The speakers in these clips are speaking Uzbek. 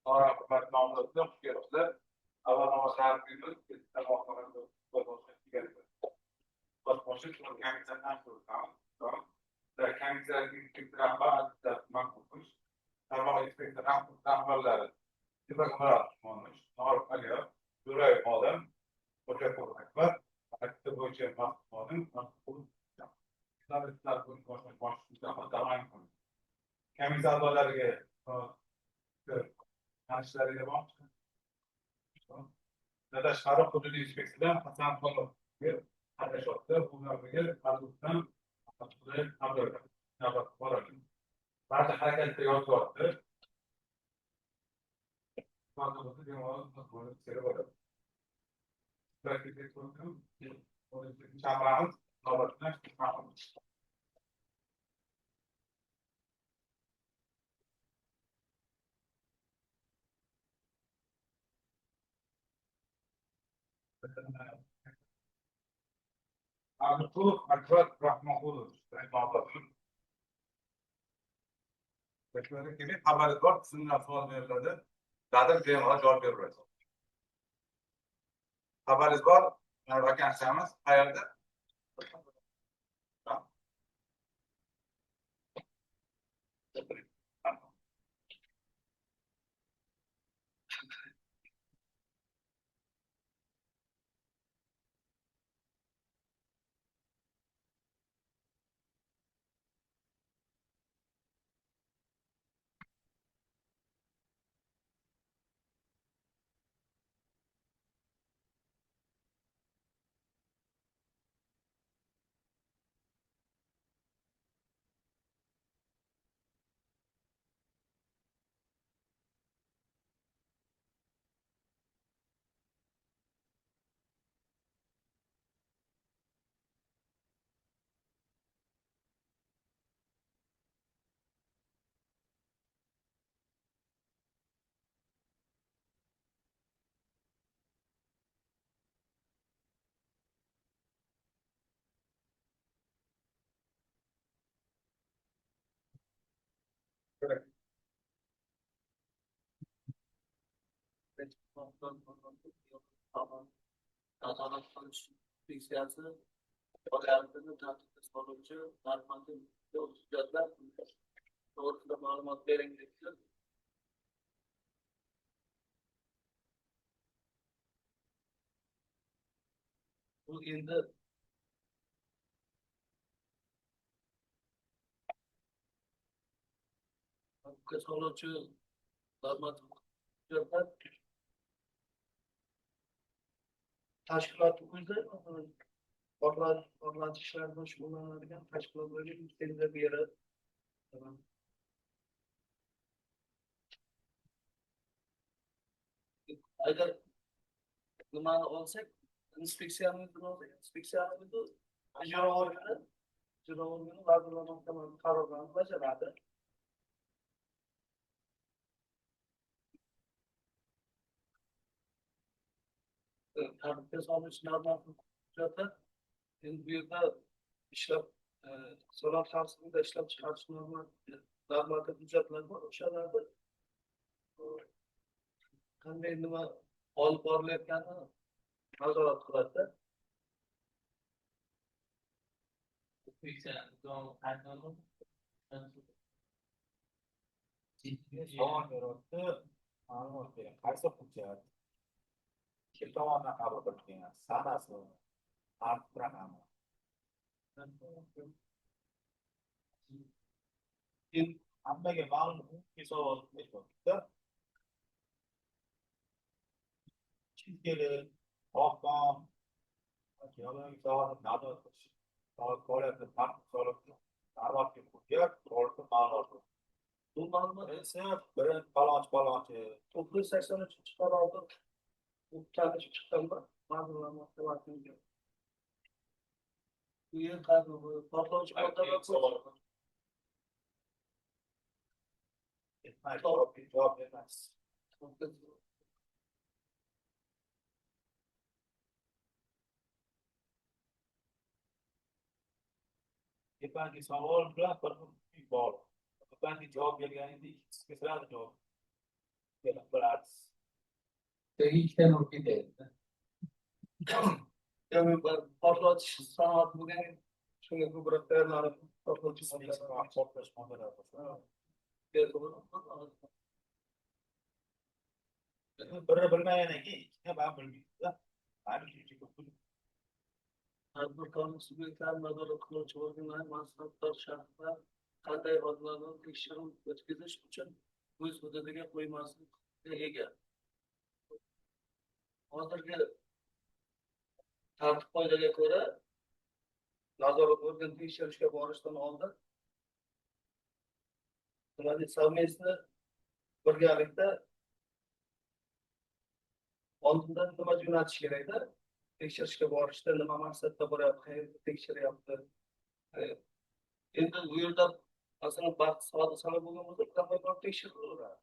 Hükümet namzatında gelirler. Ama şartıyla tamamlandı. Başbaşı geldi. Başbaşı çok kendisinden kurtan. Kendisi iktidar bağlı makbulmuş. Ama iktidar kurtanmaları. Bir bakım olmuş. Normal Duray modern. Hoca kurmak var. Hatta bu şey modern. Makbul. Kılavuzlar bunu konuşmak başlıyor. Devam ediyor. Kendisi adaları yanlışlarıyla var. Nada şarap kodu inspeksiyon Hasan Kolu bir ateş oldu. Bunlar bir Ardu'dan atılıyor. Ardu'dan. Nabak var. Bazı hareketler yoktu. Bazı bir var. Seri var. Belki bir konu. Çabrağın nabakına çıkmamış. Ardu Akrat Rahmanul. Nabakın. Bekledik gibi haber var. Sizin soru verildi. Zaten bir cevap veriyoruz. Haberiniz var. Vakansiyamız hayalde. Bilgisayarı ayarlarını tartışması sonucu normalde yolculuklar doğrultuda malumat veren gerekiyor. Bu ilde sonucu malumat yolculuklar teşkilat uydu. Online işler baş kullanılırken teşkilat böyle ülkede bir yere tamam. Agar nimani olsak inspeksiyamizda ijro organi vazirlar mahkamasi qarorlarini bajaradi. Tarifga solish normasi endi bu yerda ishlab sanoat xavfsizligida ishlab chiqarish normativ hujjatlar bor. O'shalarda qanday nima olib borilayotganini nazorat qiladi. Savol beribdi. Ma'lumot bering. Qaysi hujjat? Kim tomonidan qabul qilingan? Sanasi, harf raqami. Hammaga ma'lum savol beryapti. Chizgili, oqpon, geologik sohani nazorat qilish. Faoliyatni tartib solib, darvozga hujjat, to'g'ri ma'lumot. Bu ma'lumot esa birinchi palonchi 983 qarorda bu kabi chiqqanlar ma'lumotlar tavakkal. Bu yer qanday portlovchi moddalar javob bermas. Tepangi savol bilan bir bor. Tepangi javob berganingda ikkisiga sirali javob. Değişken o bir de. Yani portlotish sanoati bo'lgan shunga ko'proq tayyorlanib portlovchi biri bilmagandan keyin ikkiga baribir bilmaydida. tadbirkorlik subyektlari nazorat qiluvchi organlar mansabdor shaxslar qanday odamlarni tekshiruv o'tkazish uchun o'z hududiga qo'ymaslikka ega. Hozirgi tartib qoidaga ko'ra nazorat organ tekshirishga borishdan oldin совместно birgalikda oldindan nima jo'natish kerakda tekshirishga borishda nima maqsadda boryapti qayerda tekshiryapti endi bu yerda masalan baxt soda sana bo'lgan bo'lsa qanday borib tekshiraveradi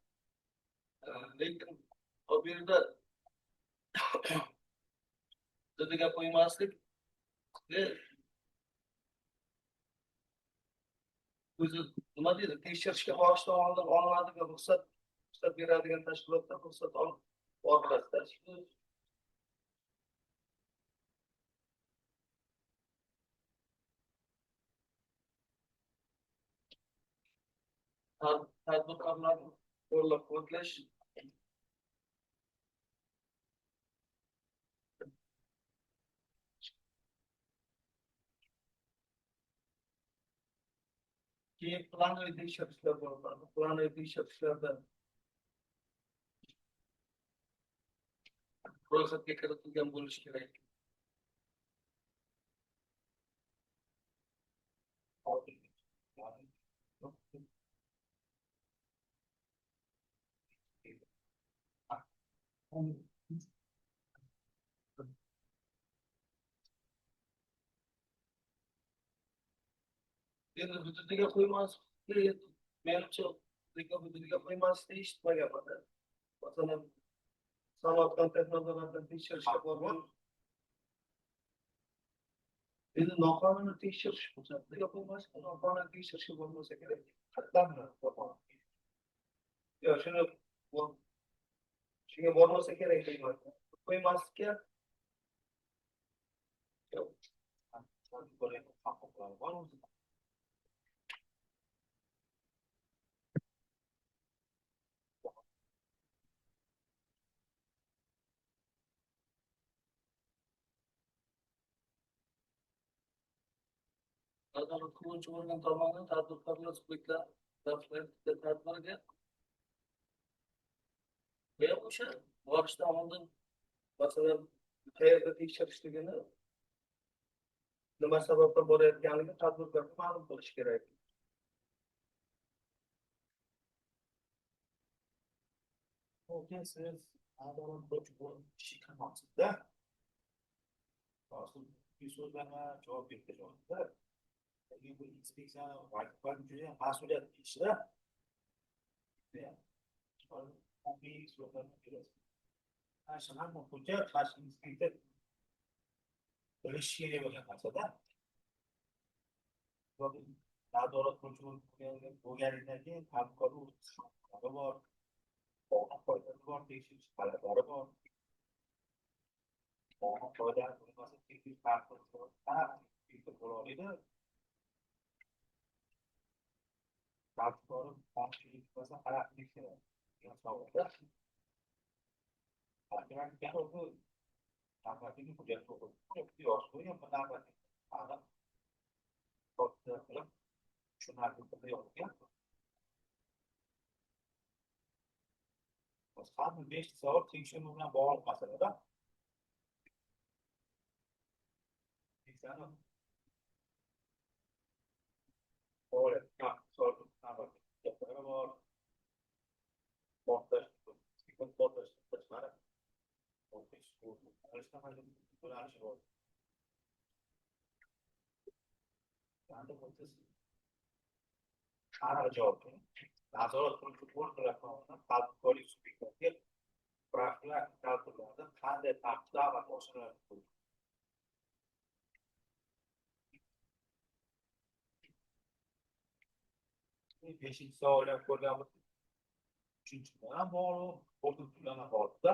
lekin bu yerda hududiga qo'ymaslik o'zi nima deydi tekshirishga borishdan oldin olinadigan ruxsat beradigan tashkilotdan ruxsat olib boriladi. Tadbirkorlarni qo'llab-quvvatlash keyin planli tekshirishlar bo'ladi. Planli tekshirishlarda ro'yxatga kiritilgan bo'lishi kerak. Endi hududiga qo'ymaslik, menimcha hududiga qo'ymaslik eshitmaganman. Masalan, sanoat texnologiyalardan tekshirishga borgan. Endi noqonuniy tekshirish bo'lsa, hududiga qo'ymaslik, noqonuniy tekshirishga bo'lmasa kerak. Qatlamni yo shunga bormasa kerak deyman. Qo'ymaslikka nazorat qiluvchi organ tomonidan tadbirkorlar subyektlar tadbirga o'sha borishdan oldin masalan qayerda tekshirishligini nima sababdan borayotganligini tadbirkorga ma'lum qilish kerak. Siz nazorat qiluvchi kishi qilmoqsizda. Hozir bir so'zlarga javob berishda bu inspeksiya juda mas'uliyat ishida. Qarshi hamma hujjat qarshi inspeksiya bilishi kerak bo'lgan narsada. Nazorat qiluvchi bo'lganidan keyin tadbirkorlik bor, qoidasi bor, tekshirish talablari bor. Qoidalar bo'lmasa tekshirish tartibi bor. Bo'laveradi. Tadbirkorlik qonunchilik bo'lsa qarab tekshiradi. degan savolda. Agar o'zi navbatdagi hujjat o'qib yosh bo'lgan bir navbatdagi qilib tushunarli tilda yozgan. Har 5 soat tekshiruv bilan bog'liq masalada. Nazorat qiluvchi organlar tomonidan tadbirkorlik subyektlariga profilaktik tadbirlarda qanday tartibda amalga oshiriladi? 5-savolni ko'rganmiz. uchinchi bilan bog'liq, to'rtinchi bilan bog'liqda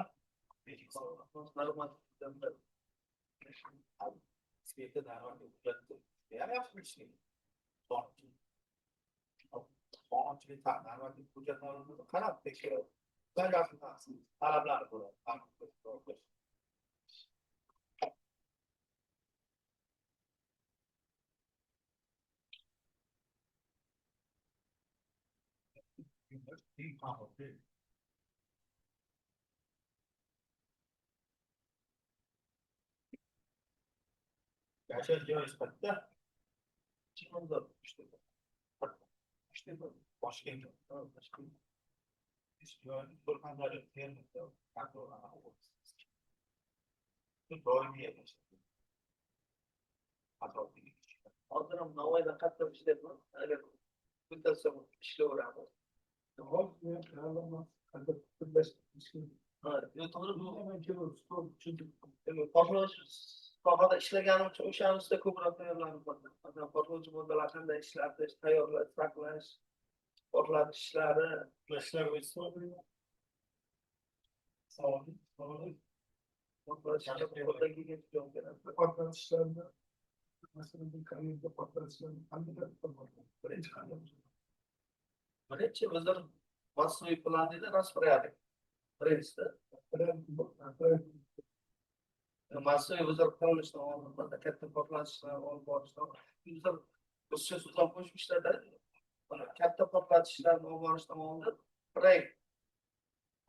sveta darvoza hujjatni ham yaxshi bilishing. Qonunchilik darvoza hujjatlarini qarab tekshirib, talablar bo'ladi. Yashash joyi sifatida Toshkent doimiy hozir ham Navoiyda qattiq ishlayapman. Agar bittasi ishlayveramiz. Portlovchi sohada ishlaganim uchun o'shaning ustida ko'proq tayyorlanib qoldim. Masalan, portlovchi moddalar qanday ishlatish, tayyorlash, saqlash, portlatish ishlari, birinchi bizlar masoviy plan deydi, распорядок. Birinchisi masoviy bizlar qilishdan oldin, katta portlatishlar olib borishdan bizlar o'sha so'zlar qo'shmishlarda katta portlatishlarni olib borishdan oldin proyekt,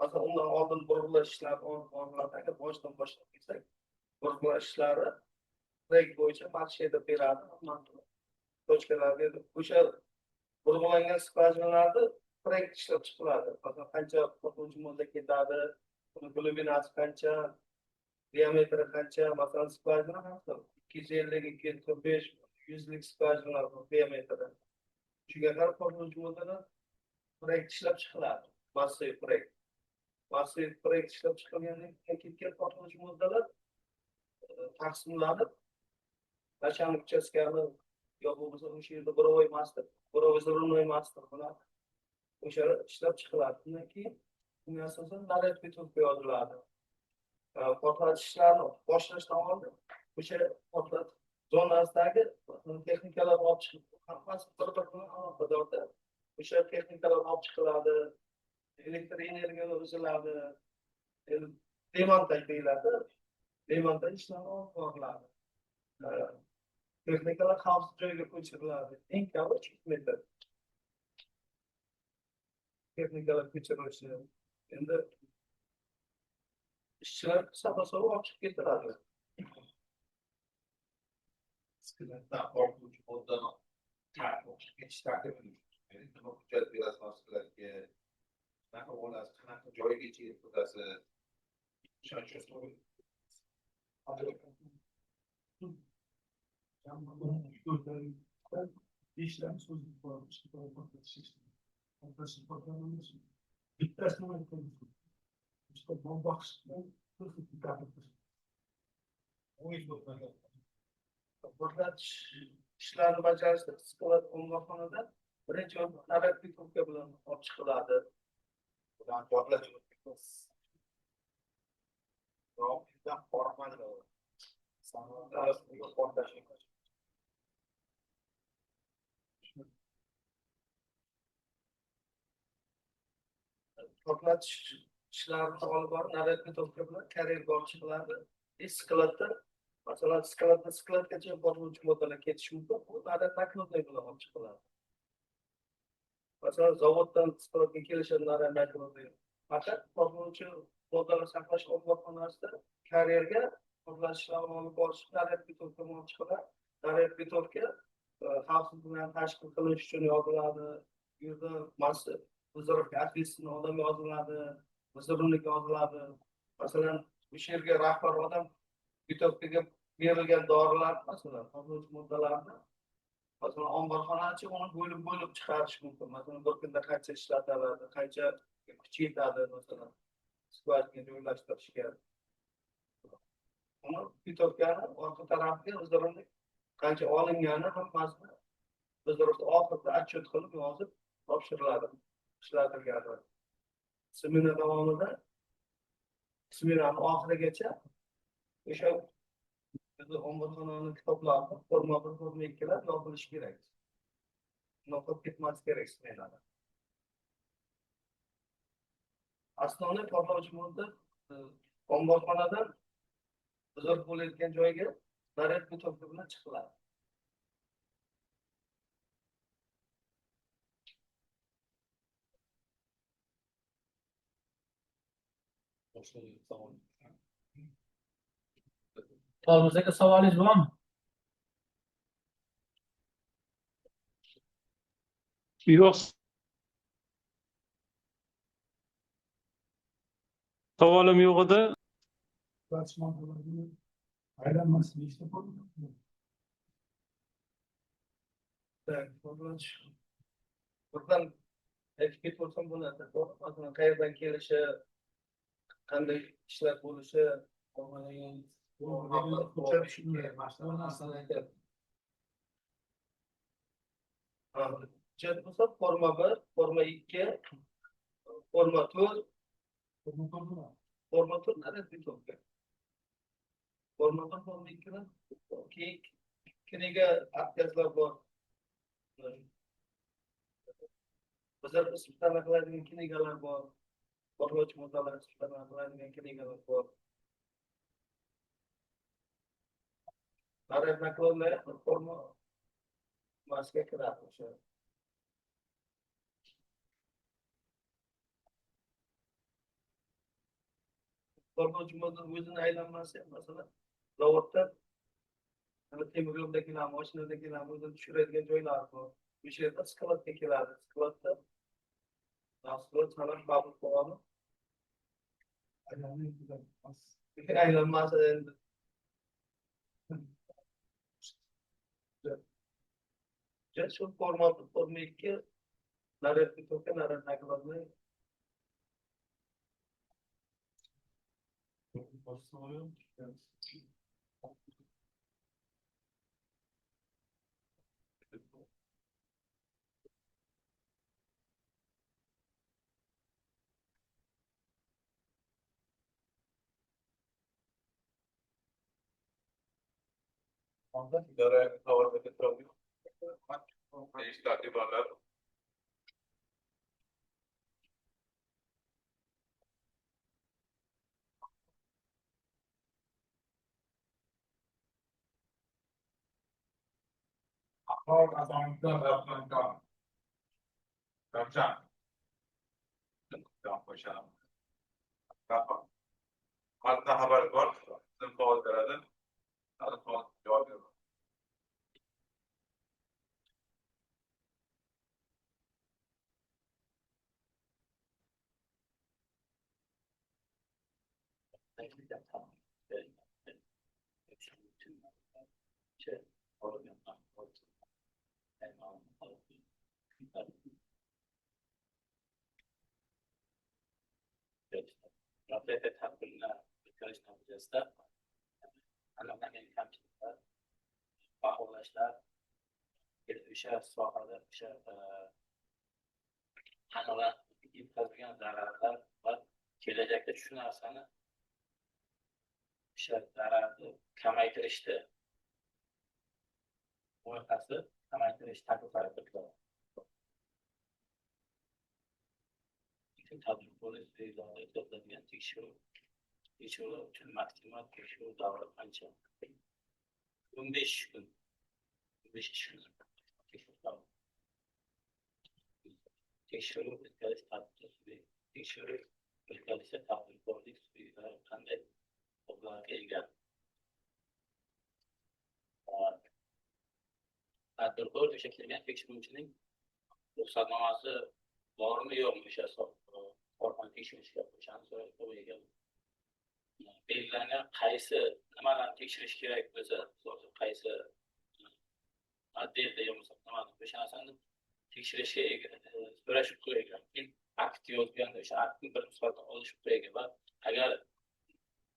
masalan, undan oldin burg'ulash ishlari olib boriladi. Agar boshdan boshlab kelsak, burg'ulash ishlari proyekt bo'yicha marsheda beradi, tochkalarga o'sha burg'ulangan skvajinalarni proyekt ishlab chiqiladi. Masalan, qancha portlovchi modda ketadi, uni glubinasi qancha, diametri qancha, masalan, skvajina 250 245 100lik skvajinalar diametri. Shunga qarab portlovchi moddalar proyekt ishlab chiqiladi. Massiv proyekt. Massiv proyekt ishlab chiqilgandan keyin ketgan portlovchi moddalar taqsimlanib, начальник uchastkani yo bo'lmasa o'sha yerda birovoy master, birovoy zarurnoy master bilan o'sha ishlab chiqiladi. Undan keyin unga asosan naryad bitovka yoziladi. Portlatish ishlarini boshlashdan oldin o'sha portlat zonasidagi texnikalar olib chiqib, hammasi bir-bir bilan aloqadorda. O'sha texnikalar olib chiqiladi, elektr energiya uziladi, demontaj deyiladi. Demontaj ishlari olib boriladi. Texnikalar xavfsiz joyga ko'chiriladi. Eng kami 2 metr. Texnikalar ko'chirilishi. Endi ishchilar sabab olib chiqib ketiladi. Sklatdan portlovchi moddani ketish tartibini nima hujjat berasiz mas'ullarga, qanaqa olasiz, qanaqa joygacha yetkazasiz, ishonch so'raydi. Portlatish ishlarini bajarishda sklat omborxonada birinchi naryad bitovka bilan olib chiqiladi. Budan portlash Ro'ydan qo'rqmadi. Sanoatlar portlash. Portlatish ishlarini olib borib, naryad bitovka bilan karerga olib chiqiladi. Sklatda, masalan, sklatgacha portlovchi moddalar ketishi mumkin. Bu naryad naknotlar bilan olib chiqiladi. Masalan, zavoddan sklatga kelishadi naryad naknotlar. Faqat portlovchi moddalar saqlash omborxonasida karerga portlash ishlarini olib borish naryad bitovka olib chiqiladi. Naryad bitovka xavfsizlikni tashkil qilish uchun yoziladi. Bu yerda massiv вызовка ответственный odam yoziladi, vazirlik yoziladi. Masalan, o'sha yerga rahbar odam bitovkaga berilgan dorilar, masalan, portlovchi moddalarni, masalan, omborxonachi uni bo'lib chiqarish mumkin. Masalan, bir kunda qancha ishlatiladi, qancha kuchi yetadi, masalan, skvajinaga joylashtirishga. Uni bitovkani orqa tarafiga vazirlik qancha olingani hammasini vazirlik oxirida отчет qilib yozib topshiriladi. Ishlatilgan. smena davomida smenani oxirigacha o'sha bizni omborxonani kitoblarini forma 1, forma 2lar yopilishi kerak. Yo'qolib ketmasi kerak smenalar. Asosiy portlovchi modda omborxonadan buzoq bo'layotgan joyga zaryad metodi bilan chiqiladi. Tolmaz aka, savolingiz bormi? Yo'q. Savolim yo'q edi. Aylanmasini ishlab qo'ydim. Buradan aytib ketib bo'ladi. Masalan, qayerdan kelishi, qanday ishlar bo'lishi, hujjat bo'lsa forma 1, forma 2, forma 4, forma 4 qanday bitovga. Forma 1, forma 2 dan keyin kiniga aktiyazlar bor. Bizlar isbitlar qiladigan kinigalar bor. Portlovchi moddalar isbitlar qiladigan kinigalar bor. Zaryad naklonlar forma masga kiradi o'sha. Portlovchi modda o'zini aylanmasi, masalan, zavodda temir yo'ldagilar, mashinadagilar o'zini tushiradigan joylar bor. O'sha yerda skladga keladi. Skladda mahsulot sanab qabul qiladi. Aylanmasi endi. Shu forma 1, forma 2 zaryad metodi, zaryad naklonlar. İdareye tavır getiriliyor. Değişik ibarlar. Ahol kazanmışlar yapmakta. Kapçan. Tamam, başlayalım. Tamam. Hatta haber var. Bizim faultlerde. Hadi faul cevap veriyorum. Baholashlar, o'sha sohada o'sha hanolar yetkazilgan zararlar va kelajakda shu narsani o'sha zararni kamaytirishda loyihasi kamaytirish takliflari kiritiladi. Tadbir bo'lishi to'plagan tekshiruv uchun maksimal tekshiruv davri qancha? 15 kun. 15 kun. Tekshiruv o'tkazish tartibi, tekshiruv o'tkazishda tadbirkorlik usullari qanday huquqlarga ega? Tadbirkor o'sha kelgan tekshiruvchining ruxsatnomasi bormi yo'qmi o'sha orqali tekshirishga o'shani so'rashga belgilangan qaysi nimalarni tekshirish kerak bo'lsa, qaysi adderda bo'lmasa nimani o'sha narsani tekshirishga so'rash huquqiga ega. Akt yozgan o'sha aktni bir nusxasini olish huquqiga va agar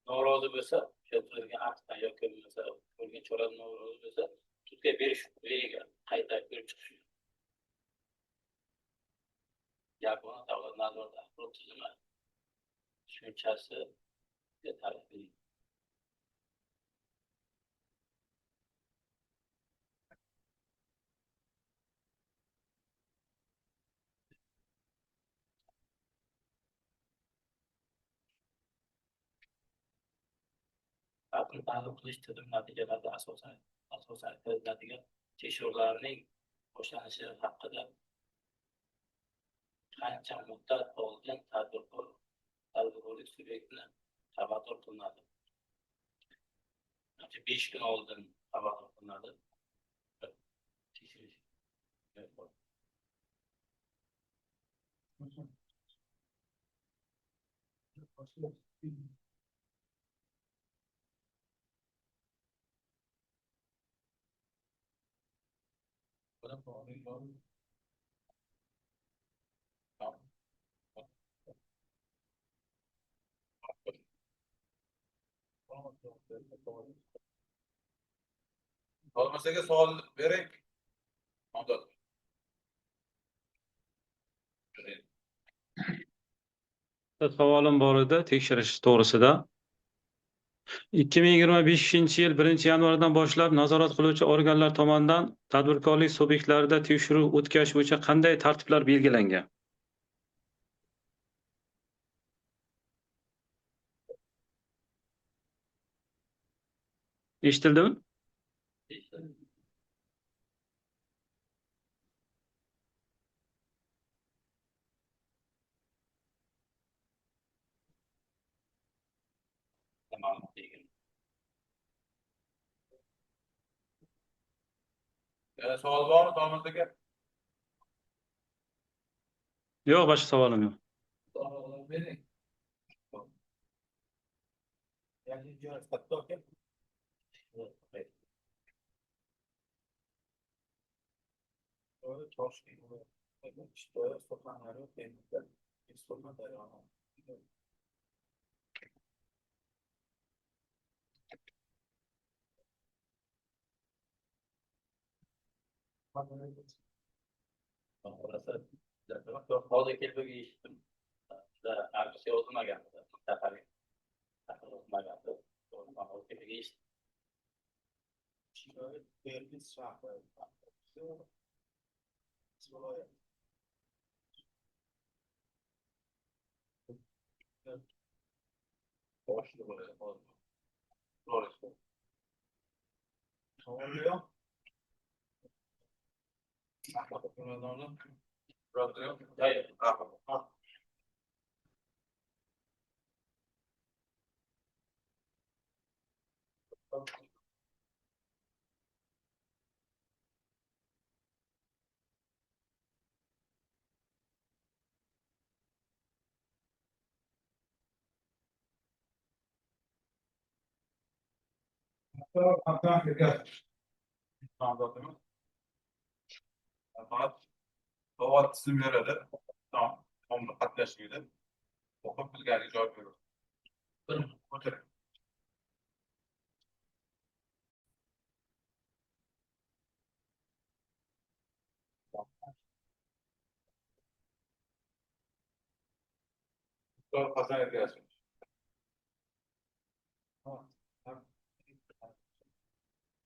norozi bo'lsa, o'sha tuzilgan aktdan yoki bo'lmasa ko'rgan choradan norozi bo'lsa, sudga berish huquqiga ega. Qayta ko'rib chiqish. Yagona davlat nazorati axborot tizimi tushunchasi ta'rif eting. Xalqni ta'lim qilish tizim natijalarida asosan o'tkaziladigan tekshiruvlarning boshlanishi haqida qancha muddat oldin tadbirkorlik subyektini xabardor qilinadi? 5 kun oldin xabardor qilinadi. Tekshirish. Olmasaga savol bering. Nomzod. Savolim bor edi tekshirish to'g'risida. 2025-yil 1-yanvardan boshlab nazorat qiluvchi organlar tomonidan tadbirkorlik subyektlarida tekshiruv o'tkazish bo'yicha qanday tartiblar belgilangan? Eshitildimi? Ma'lumot bergan. Savol bormi Tomizga? Yo'q, boshqa savolim yo'q. Savol bering. Yani diyoruz hatta okey. Doğru çok şey oluyor. İşte sokakları kendimden bir sorma da yani. Hozir kelib eshitdim. Aksiya o'tmagan. Safari. O'tmagan. Hozir kelib eshitdim. Şöyle belli şartlar. Boshli bo'ladi hozir. To'g'ri. Savol yok. Rahmat. Rahmat. Hayır. Rahmat. Hatta Nomzodimiz. Rahmat. Savol tizim beradi. Tamam. Tomni qatnashmaydi. O'qib bilganiga javob beradi. O'tiring. Doktor Hasan Ergashev.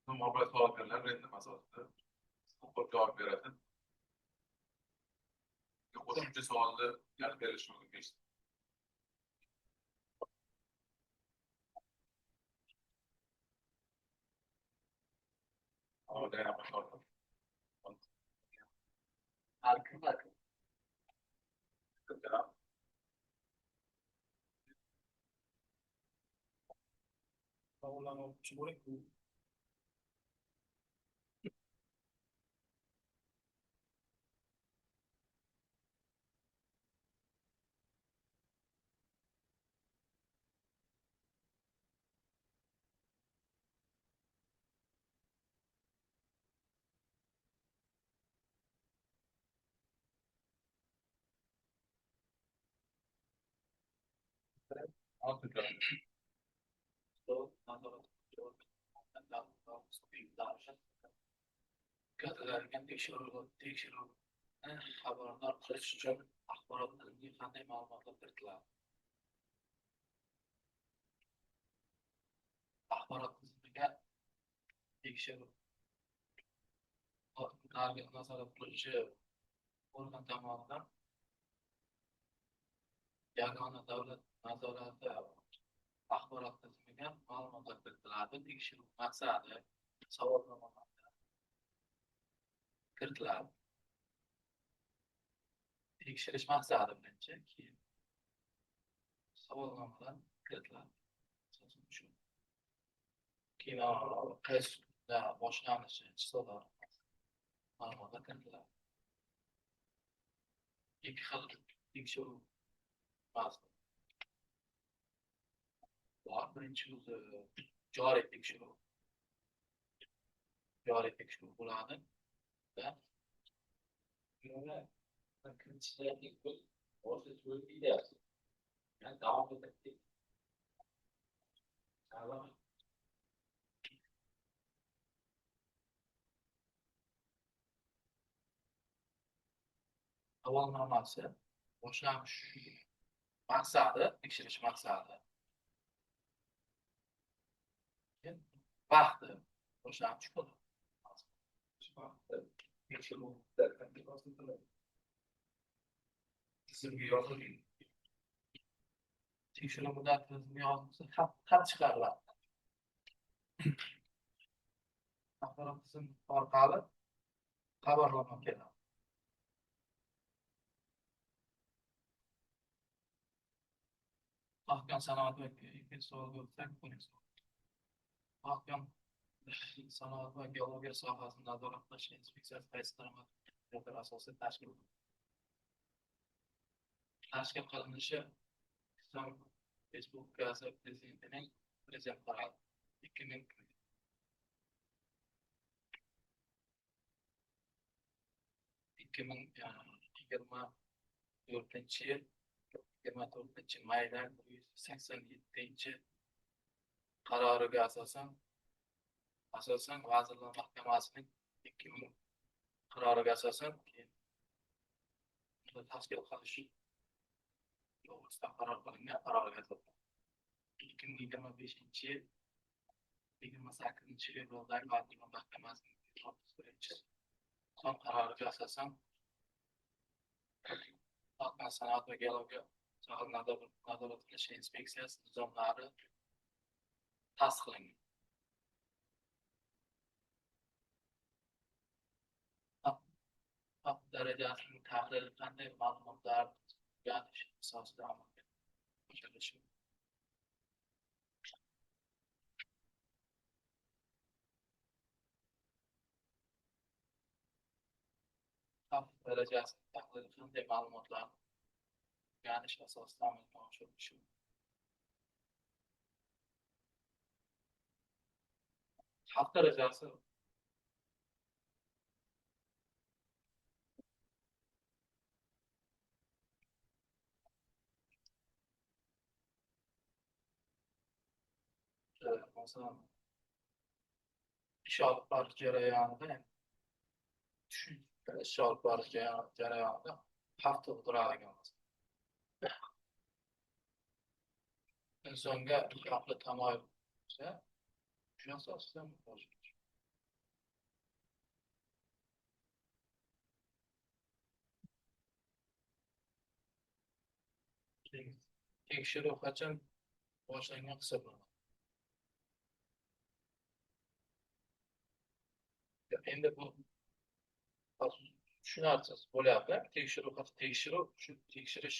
Mobil savol berilar, random asosida o'qib javob beradi. Qo'shimcha savolni yana berish mumkin. Savunma çubuk. Katılarken tekshiruv xabardor qilish uchun axborot tizimiga qanday ma'lumotlar kiritiladi? Axborot tizimiga tekshiruv nazorat qiluvchi organ tomonidan yagona davlat nazorati axborot tizimiga ma'lumotlar kiritiladi. Tekshiruv maqsadi savolnomalarda kiritiladi. Tekshirish maqsadi birinchi, keyin savolnomalar kiritiladi. Asosan shu. Keyin qaysi kunda boshlanishi, chiqsalar ma'lumotlar kiritiladi. Ikki xil tekshiruv maqsadi bor. Birinchi o'zi joriy tekshiruv. Joriy tekshiruv bo'ladi. Va buni kiritishlarning o'zi bo'lmaydi. Yani davom etdik. Savolnomasi boshlanish maqsadi, tekshirish maqsadi. Vaqti boshlanish bo'ladi. Tizimga yozilgan. Tekshiruv muddati tizimga yozilsa, xat chiqariladi. Axborot tizimi orqali xabarnoma keladi. Mahkam sanoat va geologiya o'tsak, mahkam sanoat va geologiya sohasini nazorat qilish inspeksiyasi qaysi xizmatlar asosida tashkil qilinishi Islom Respublikasi Prezidentining Prezident qarori 2024 mayda 187 qaroriga asosan Vazirlar Mahkamasining 2000 qaroriga asosan tashkil qilish to'g'risida qaror qilingan qarorga asosan 2025 yil 28 fevraldagi Vazirlar Mahkamasining 31 son qaroriga asosan Mahkama sanoat va geologiya sohasini nazorat qilish inspeksiyasi nizomlari tasdiqlangan. Darajasining tahlili qanday ma'lumotlar o'rganish asosida amalga oshirilishi darajasining tahlili qanday ma'lumotlar o'rganish asosida amalga oshirilishi xalq darajasi masalan ish olib borish jarayonida xavf tug'diradigan insonga xavfli tamoyil bo'lsa, shu asosida tekshiruv qachon boshlangan hisoblanadi? Endi bu tushunarsiz bo'lyapti. Tekshiruv shu tekshirish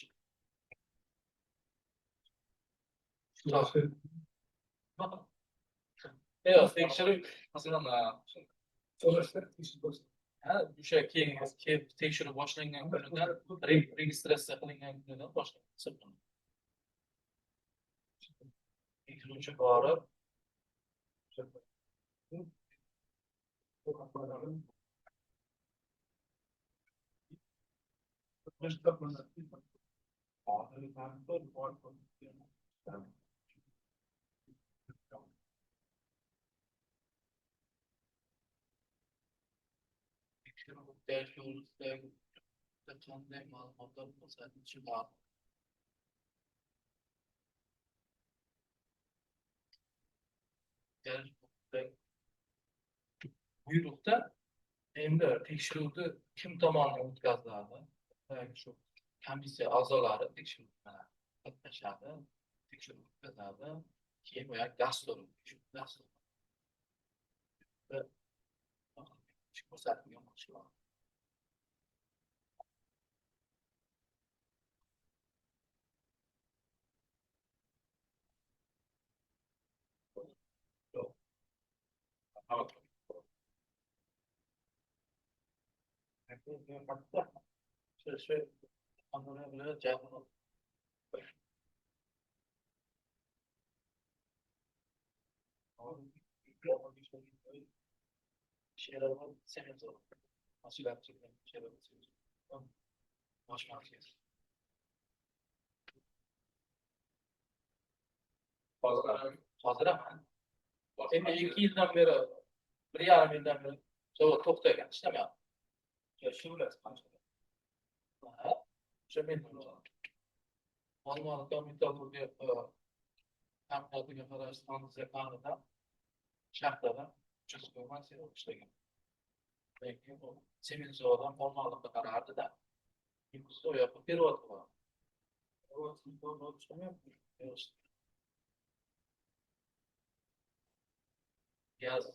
tekshiruv masalan o'sha keyin tekshiruv boshlangan kunidan registratsiya qilingan kunidan boshlanadi hisoblanadi. Tekshiruvchi borib qanday ma'lumotlar ko'rsatilishi lozim? Buyruqda endi tekshiruvni kim tomonidan o'tkaziladi? Shu komissiya a'zolari tekshiruvga qatnashadi, tekshiruv o'tkazadi, keyin bu dastur ko'rsatilgan bo'lishi lozim. Shu qonunlar bilan jabr she'rlar semizor mas'uliyat chekkan she'rlar boshqarasiz. Hozir ham endi 2 yildan beri 1,5 yildan beri zavod to'xtagan, ishlamayapti. Shu bilan qancha? O'sha men ma'lumot komitetiga ta'minotga qarashli qonunida shartlarda uchastkoma ishlagan. Lekin u semenzodan formallikqa qarardida imzo yoqib beryapti. Gaz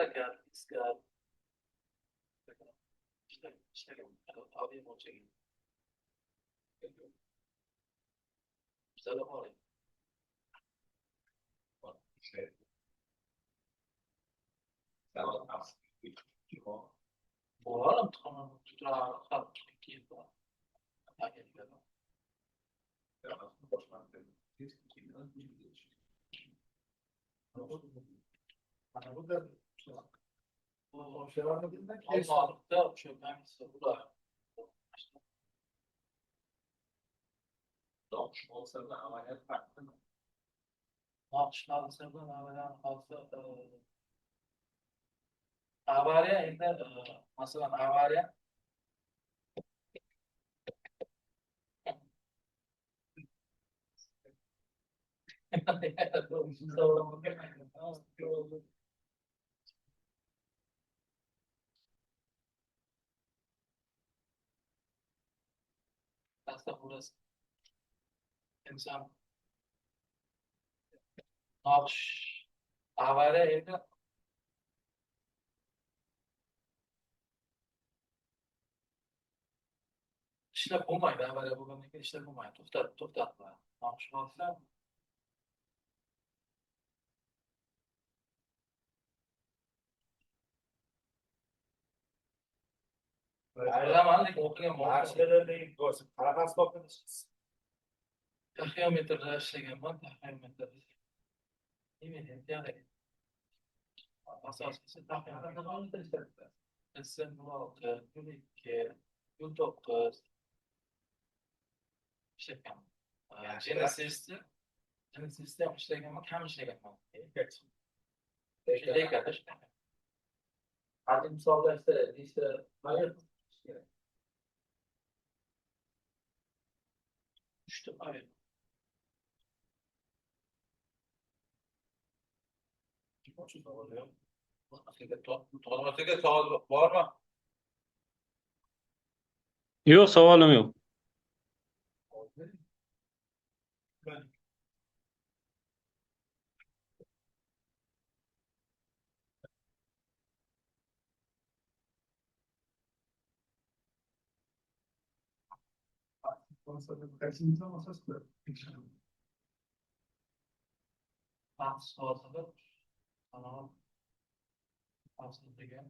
agar iskar ishlagan avdiy bo'lsagan bizlar oling. Bu olim tutar xalq keyin bu. Olmaliqda o'sha komissiya ular avariya endi masalan avariya inson noxish avariya endi ishlab bo'lmaydi, avariya bo'lgandan keyin ishlab bo'lmaydi, to'xtatdi. Noxish bo'lsa aylaman, lekin o'qigan taxiyometrda ishlaganman, taxiyometr. Asosiysi taxiyometrda ishladim. SM16, U2, U9 ishlaganman. Genesis'da ham ishlaganman, kam ishlaganman. Dekada ishlaganman. Hadi misolda işte hayır. İşte hayır. To'g'ri savol bormi? Yo'q, savolim yo'q. Mahsulotlar sanoat xavfsizligi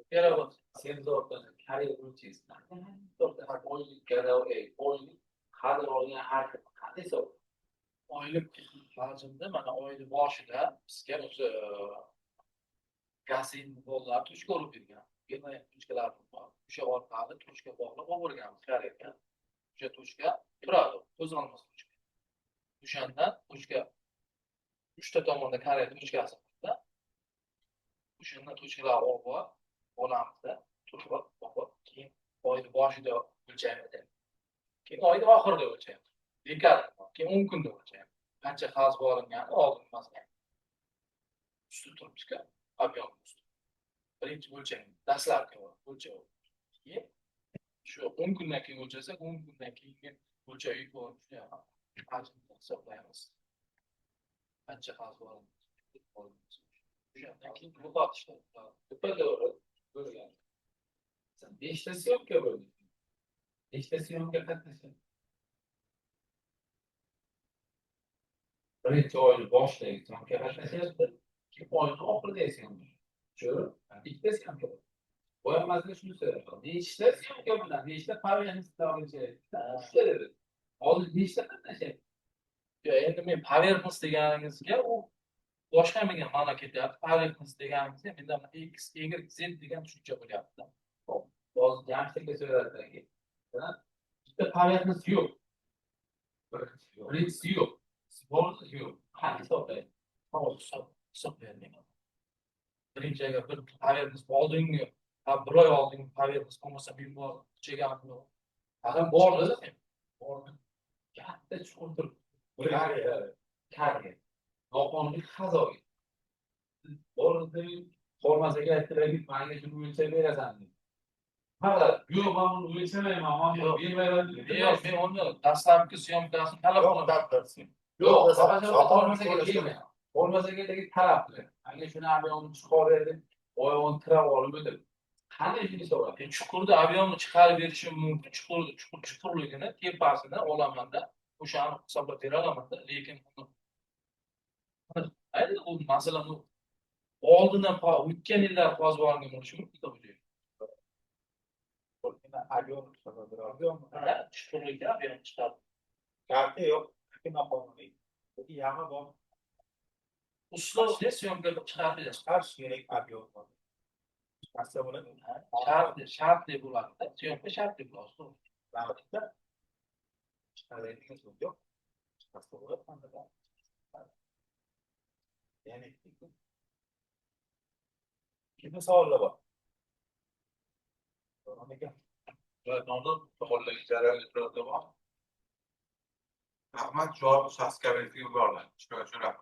Pero senzordan kariyerni chizgan. To'g'ri, oylik garov, oylik qadr olgan har kim qanday hisob? Oylik hajmda mana oyni boshida bizga o'zi gazin bollar tushga olib bergan. Bermayapti tushkalar bor. O'sha orqali tushga bog'lab olganmiz kariyerga. O'sha tushga turadi, qo'zg'almas tushga. O'shandan tushga 3 ta tomonda kariyer tushkasi bor. O'shandan tushkalar olib olamizda turib keyin oyni boshida o'lchaymiz. Keyin oyni oxirida o'lchaymiz. Dekad, keyin 10 kunda o'lchaymiz. Qancha xaz bo'lingani oldin masalan. Usti turibdi-ku, ob'yom usti. Birinchi o'lchaymiz. Dastlabki o'lchov. Keyin shu 10 kundan keyin o'lchasak, 10 kundan keyin o'lchaviy bo'lishni hajmini hisoblaymiz. Qancha xaz bo'lingani. O'shandan keyin yo'qotishlar. To'g'ri bo'lgan. Sen 5 ta syomka bo'ldi. 5 ta syomka qatnashadi. Birinchi oyni boshidagi syomka qatnashyapti. Keyin oyni oxirida syomka. Shu ikkita syomka bor. Bo'yamazda shuni so'rayapman. Nechta syomka bilan, nechta poверхность olishadi? Uchta dedi. Hozir nechta qatnashyapti? Yo, endi men poверхность deganingizga u boshqa menga ma'no ketyapti. Poверхность deganingizga menda x, y, z degan tushuncha bo'lyapti. Hozir jamshidga so'radi. Bitta poверхность yo'q. Birinchisi yo'q. Sporti yo'q. Qanday hisoblaydi? Hisoblayman. Birinchi agar bir poверхность oldingi, bir oy oldingi poверхность bo'lmasa men bor chegarni. Adam bordi. Bordi. Katta chuqur turib. Kariyer. Noqonuniy qazoy. Bordi. Formasaga aytdilarki, menga shuni o'lchab berasan dedi. Faqat yo'q, men uni o'lchamayman, men bermayman dedi. Yo'q, men uni dastlabki syomkasini talab qilaman. Yo'q, formasaga kelmayman. Formasaga talab qiladi. Menga shuni ob'yomni chiqarib berdi. Oyog'ini tirab olib o'tib. Qanday shuni so'radi? Chuqurda ob'yomni chiqarib berishim mumkin. Chuqurligini tepasini olamanda o'shani hisoblab bera olamanda, lekin ayni u masalan oldindan o'tgan yillar hozirgi bo'lishi mumkin. Chuqurlikda ob'yom chiqadi. Karta yo'q, noqonuniy. Yama bor. Uslovda syomka chiqarib berasiz. Har sherik ob'yom bor. Narsa bo'ladi. Shartli bo'ladi. Syomka shartli bo'ladi. Vaqtda chiqaradigan so'z yo'q. Chiqarsa bo'ladi. Ya'ni kimda savollar bor? Nordon to'g'rilik jarayonida davom. Rahmat javob shaxsga yuboriladi. Shu rahmat.